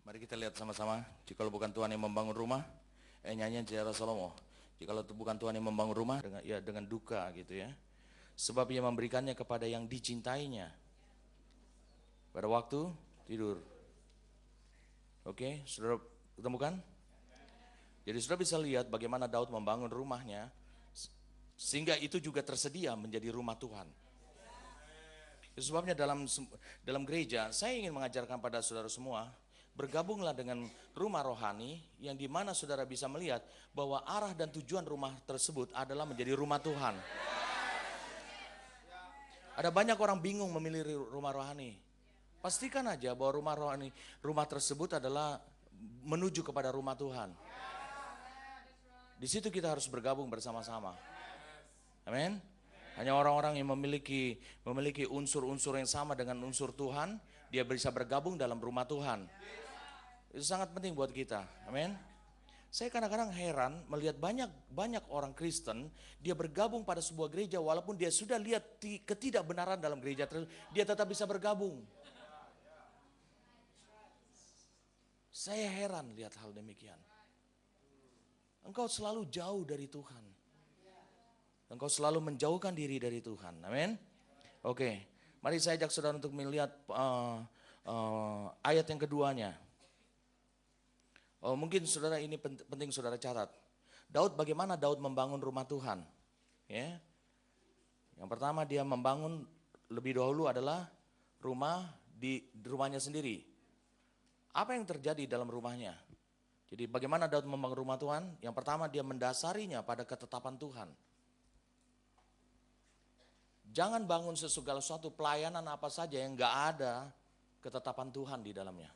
Mari kita lihat sama-sama. Jikalau bukan Tuhan yang membangun rumah, nyanyian Jaya Salomo. Jikalau bukan Tuhan yang membangun rumah, dengan duka gitu ya. Sebab ia memberikannya kepada yang dicintainya. Pada waktu tidur. Oke, saudara ketemukan? Jadi saudara bisa lihat bagaimana Daud membangun rumahnya, sehingga itu juga tersedia menjadi rumah Tuhan. Itu sebabnya dalam gereja, saya ingin mengajarkan pada saudara semua, bergabunglah dengan rumah rohani yang dimana saudara bisa melihat bahwa arah dan tujuan rumah tersebut adalah menjadi rumah Tuhan. Ada banyak orang bingung memilih rumah rohani. Pastikan aja bahwa rumah rohani, rumah tersebut adalah menuju kepada rumah Tuhan. Di situ kita harus bergabung bersama-sama. Amin. Hanya orang-orang yang memiliki unsur-unsur yang sama dengan unsur Tuhan, dia bisa bergabung dalam rumah Tuhan. Itu sangat penting buat kita. Amin. Saya kadang-kadang heran melihat banyak orang Kristen, dia bergabung pada sebuah gereja walaupun dia sudah lihat ketidakbenaran dalam gereja tersebut, dia tetap bisa bergabung. Saya heran lihat hal demikian. Engkau selalu jauh dari Tuhan. Engkau selalu menjauhkan diri dari Tuhan. Amin. Oke, mari saya ajak saudara untuk melihat ayat yang keduanya. Mungkin saudara ini penting saudara catat. Bagaimana Daud membangun rumah Tuhan? Ya. Yang pertama dia membangun lebih dahulu adalah rumahnya sendiri. Apa yang terjadi dalam rumahnya? Jadi bagaimana Daud membangun rumah Tuhan? Yang pertama dia mendasarinya pada ketetapan Tuhan. Jangan bangun segala sesuatu pelayanan apa saja yang gak ada ketetapan Tuhan di dalamnya.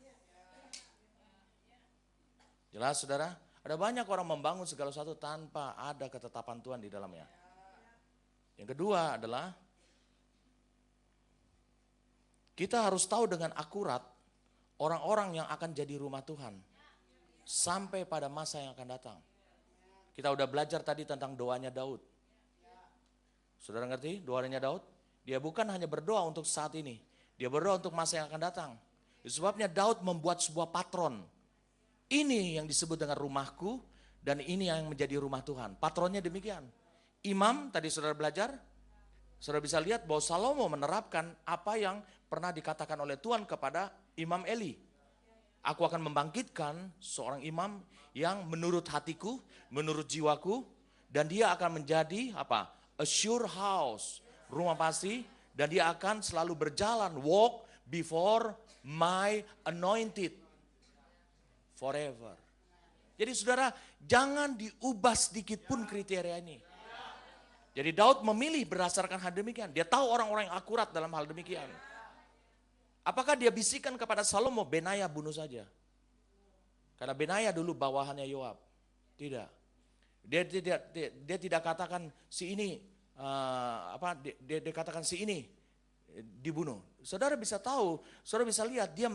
Jelas saudara? Ada banyak orang membangun segala sesuatu tanpa ada ketetapan Tuhan di dalamnya. Yang kedua adalah kita harus tahu dengan akurat orang-orang yang akan jadi rumah Tuhan sampai pada masa yang akan datang. Kita udah belajar tadi tentang doanya Daud. Saudara ngerti doanya Daud? Dia bukan hanya berdoa untuk saat ini, dia berdoa untuk masa yang akan datang. Sebabnya Daud membuat sebuah patron. Ini yang disebut dengan rumahku dan ini yang menjadi rumah Tuhan. Patronnya demikian. Imam tadi saudara belajar, saudara bisa lihat bahwa Salomo menerapkan apa yang pernah dikatakan oleh Tuhan kepada Imam Eli. Aku akan membangkitkan seorang imam yang menurut hatiku, menurut jiwaku, dan dia akan menjadi apa? A sure house, rumah pasti, dan dia akan selalu berjalan, walk before my anointed forever. Jadi saudara, jangan diubah sedikit pun kriteria ini. Jadi Daud memilih berdasarkan hal demikian. Dia tahu orang-orang yang akurat dalam hal demikian. Apakah dia bisikan kepada Salomo, Benaya bunuh saja? Karena Benaya dulu bawahannya Yoab. Tidak. Dia tidak katakan si ini dia katakan si ini dibunuh. Saudara bisa tahu, saudara bisa lihat dia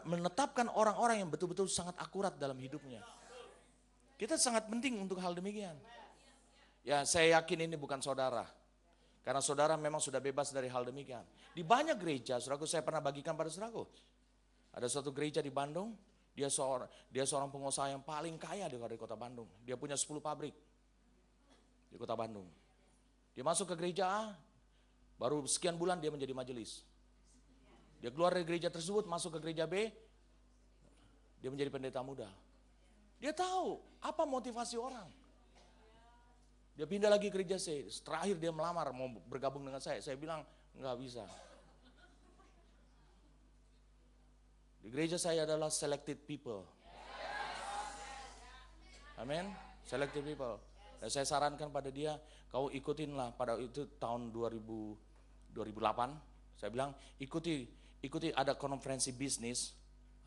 menetapkan orang-orang yang betul-betul sangat akurat dalam hidupnya. Kita sangat penting untuk hal demikian. Ya, saya yakin ini bukan saudara. Karena saudara memang sudah bebas dari hal demikian. Di banyak gereja, saudaraku, saya pernah bagikan pada saudaraku. Ada suatu gereja di Bandung, dia seorang pengusaha yang paling kaya di kota Bandung. Dia punya 10 pabrik di kota Bandung. Dia masuk ke gereja A, baru sekian bulan dia menjadi majelis. Dia keluar dari gereja tersebut, masuk ke gereja B, dia menjadi pendeta muda. Dia tahu apa motivasi orang. Dia pindah lagi ke gereja C, terakhir dia melamar mau bergabung dengan saya bilang nggak bisa. Di gereja saya adalah selected people. Amin, selected people. Dan saya sarankan pada dia, kau ikutinlah pada itu tahun 2008, saya bilang ikuti ada konferensi bisnis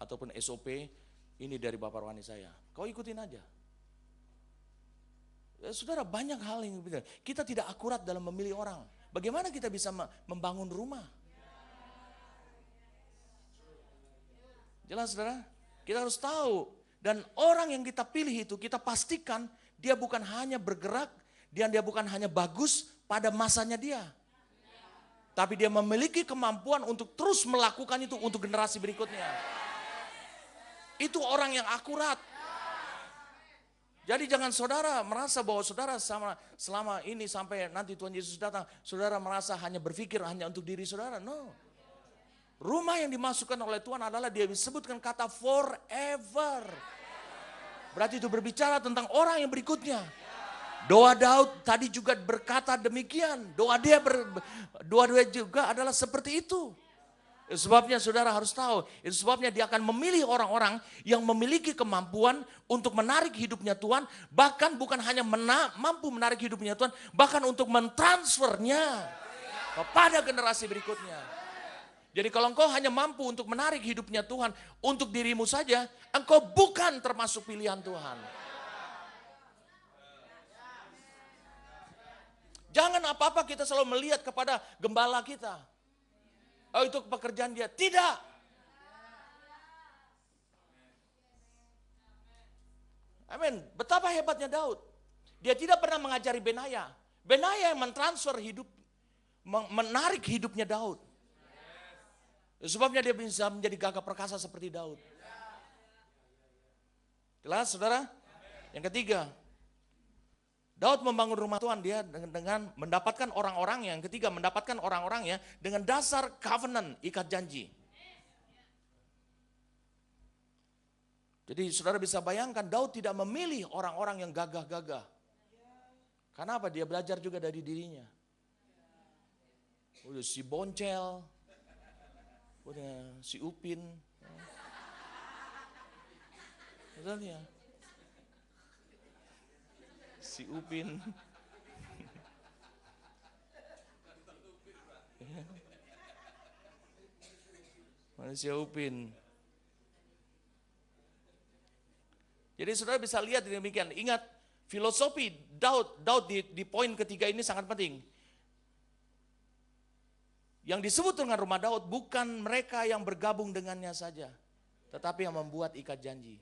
ataupun SOP ini dari Bapak Rohani saya. Kau ikutin aja. Ya, saudara, banyak hal yang kita tidak akurat dalam memilih orang. Bagaimana kita bisa membangun rumah? Jelas saudara? Kita harus tahu. Dan orang yang kita pilih itu kita pastikan dia bukan hanya bergerak, dia bukan hanya bagus pada masanya dia. Tapi dia memiliki kemampuan untuk terus melakukan itu untuk generasi berikutnya. Itu orang yang akurat. Jadi jangan saudara merasa bahwa saudara selama ini sampai nanti Tuhan Yesus datang, saudara merasa hanya berpikir hanya untuk diri saudara. No. Rumah yang dimasukkan oleh Tuhan adalah dia disebutkan kata forever. Berarti itu berbicara tentang orang yang berikutnya. Doa Daud tadi juga berkata demikian. Doa dia juga adalah seperti itu. Itu sebabnya saudara harus tahu, itu sebabnya dia akan memilih orang-orang yang memiliki kemampuan untuk menarik hidupnya Tuhan, bahkan bukan hanya mampu menarik hidupnya Tuhan, bahkan untuk mentransfernya kepada generasi berikutnya. Jadi kalau engkau hanya mampu untuk menarik hidupnya Tuhan untuk dirimu saja, engkau bukan termasuk pilihan Tuhan. Jangan apa-apa kita selalu melihat kepada gembala kita. Oh itu pekerjaan dia. Tidak. Amin. Betapa hebatnya Daud. Dia tidak pernah mengajari Benaya. Benaya yang mentransfer hidup, menarik hidupnya Daud. Sebabnya dia bisa menjadi gagah perkasa seperti Daud. Jelas saudara? Yang ketiga, Daud membangun rumah Tuhan dia dengan mendapatkan orang-orang yang ketiga, mendapatkan orang-orangnya dengan dasar covenant, ikat janji. Jadi saudara bisa bayangkan Daud tidak memilih orang-orang yang gagah-gagah. Karena apa? Dia belajar juga dari dirinya. Udah si Boncel, udah si Upin. Betul ya? Si Upin. Manusia Upin. Jadi saudara bisa lihat demikian. Ingat, filosofi Daud di poin ketiga ini sangat penting. Yang disebut dengan rumah Daud bukan mereka yang bergabung dengannya saja, tetapi yang membuat ikat janji.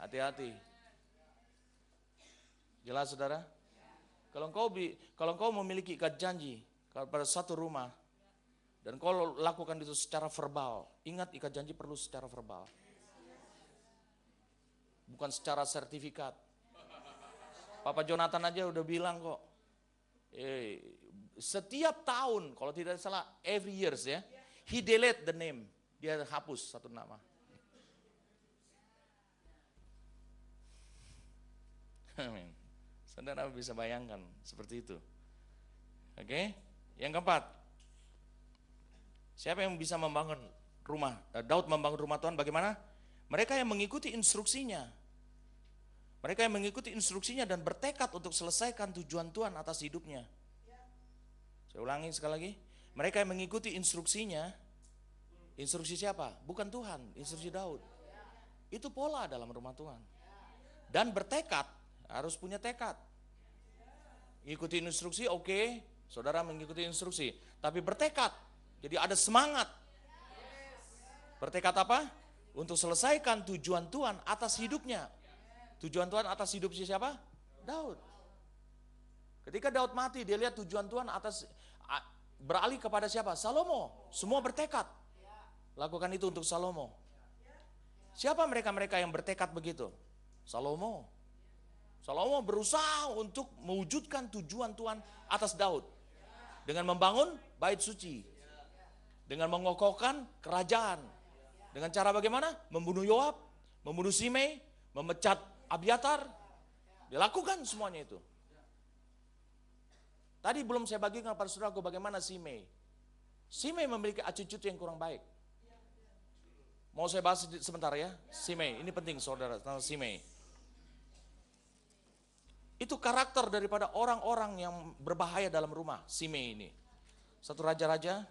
Hati-hati. Jelas saudara? Kalau engkau memiliki ikat janji pada satu rumah, dan kau lakukan itu secara verbal, ingat ikat janji perlu secara verbal. Bukan secara sertifikat. Papa Jonathan aja udah bilang kok, setiap tahun, kalau tidak salah, every years ya, he delete the name, dia hapus satu nama. Amin. Saudara bisa bayangkan seperti itu. Oke, yang keempat, siapa yang bisa membangun rumah? Daud membangun rumah Tuhan bagaimana? Mereka yang mengikuti instruksinya. Mereka yang mengikuti instruksinya dan bertekad untuk selesaikan tujuan Tuhan atas hidupnya. Saya ulangi sekali lagi. Mereka yang mengikuti instruksinya. Instruksi siapa? Bukan Tuhan, instruksi Daud. Itu pola dalam rumah Tuhan. Dan bertekad, harus punya tekad. Ikuti instruksi, oke, saudara mengikuti instruksi. Tapi bertekad, jadi ada semangat. Bertekad apa? Untuk selesaikan tujuan Tuhan atas hidupnya. Tujuan Tuhan atas hidup siapa? Daud. Ketika Daud mati, dia lihat tujuan Tuhan atas beralih kepada siapa? Salomo. Semua bertekad. Lakukan itu untuk Salomo. Siapa mereka-mereka yang bertekad begitu? Salomo. Salomo berusaha untuk mewujudkan tujuan Tuhan atas Daud. Dengan membangun bait suci. Dengan mengokohkan kerajaan. Dengan cara bagaimana? Membunuh Yoab, membunuh Simei, memecat Abiatar. Dilakukan semuanya itu. Tadi belum saya bagikan kepada saudaraku bagaimana Simei. Simei memiliki attitude yang kurang baik. Mau saya bahas sebentar ya. Simei, ini penting saudara, tentang Simei. Itu karakter daripada orang-orang yang berbahaya dalam rumah, Simei ini. Satu raja-raja.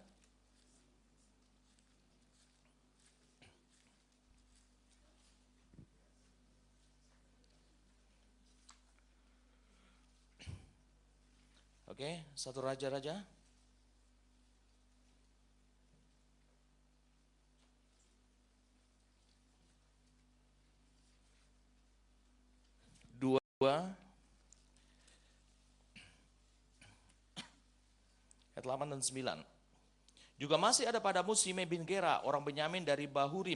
Oke, satu raja-raja. Dua. Ayat 8 dan 9. Juga masih ada padamu Simei bin Gera, orang Benyamin dari Bahurim,